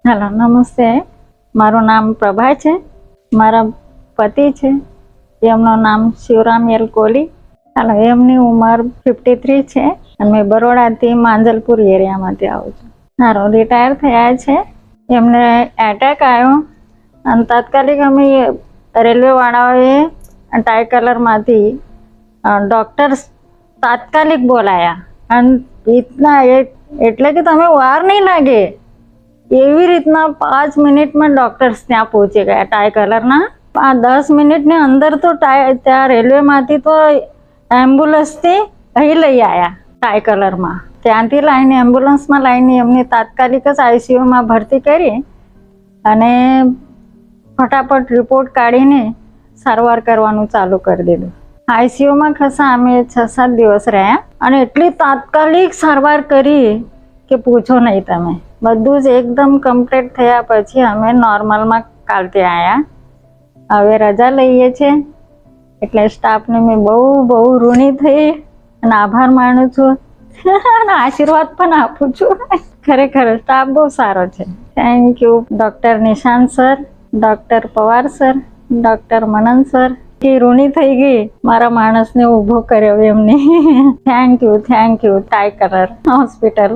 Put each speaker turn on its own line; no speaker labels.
Hello, નમસ્તે. મારું નામ પ્રભા છે. મારા પતિ છે, એમનું નામ શિવરામ એલ કોહલી. હાલો, એમની ઉંમર 53 છે અને મેં બરોડાથી માંજલપુર એરિયામાંથી આવું છું. સારો રિટાયર થયા છે. એમને એટેક આવ્યો અને તાત્કાલિક અમે રેલવેવાળાઓએ ટાઈ કલરમાંથી ડૉક્ટર્સ તાત્કાલિક બોલાયા અને એટલે કે તમે વાર નહીં લાગે એવી રીતના 5 મિનિટમાં ડૉક્ટર્સ ત્યાં પહોંચી ગયા. ટાઈ કલરના 10 મિનિટની અંદર તો ત્યાં રેલવેમાંથી તો એમ્બ્યુલન્સથી અહીં લઈ આવ્યા. ટાઈ કલરમાં ત્યાંથી લાવીને એમ્બ્યુલન્સમાં લાવીને એમને તાત્કાલિક જ આઈસીયુમાં ભરતી કરી અને ફટાફટ રિપોર્ટ કાઢીને સારવાર કરવાનું ચાલુ કરી દીધું. આઈસીયુમાં ખાસા અમે 6-7 દિવસ રહ્યા અને એટલી તાત્કાલિક સારવાર કરી કે પૂછો નહીં તમે. બધું જ એકદમ કમ્પ્લીટ થયા પછી અમે નોર્મલમાં કાલથી આવ્યા. હવે રજા લઈએ છીએ એટલે સ્ટાફને મેં બહુ ઋણી થઈ અને આભાર માનું છું અને આશીર્વાદ પણ આપું છું. ખરેખર સ્ટાફ બહુ સારો છે. Thank you doctor Nishant sir, doctor Pawar sir, doctor Manan sir. કે ઋણી થઈ ગઈ મારા માણસને ઊભો કર્યો એમને. Thank you tie colour hospital.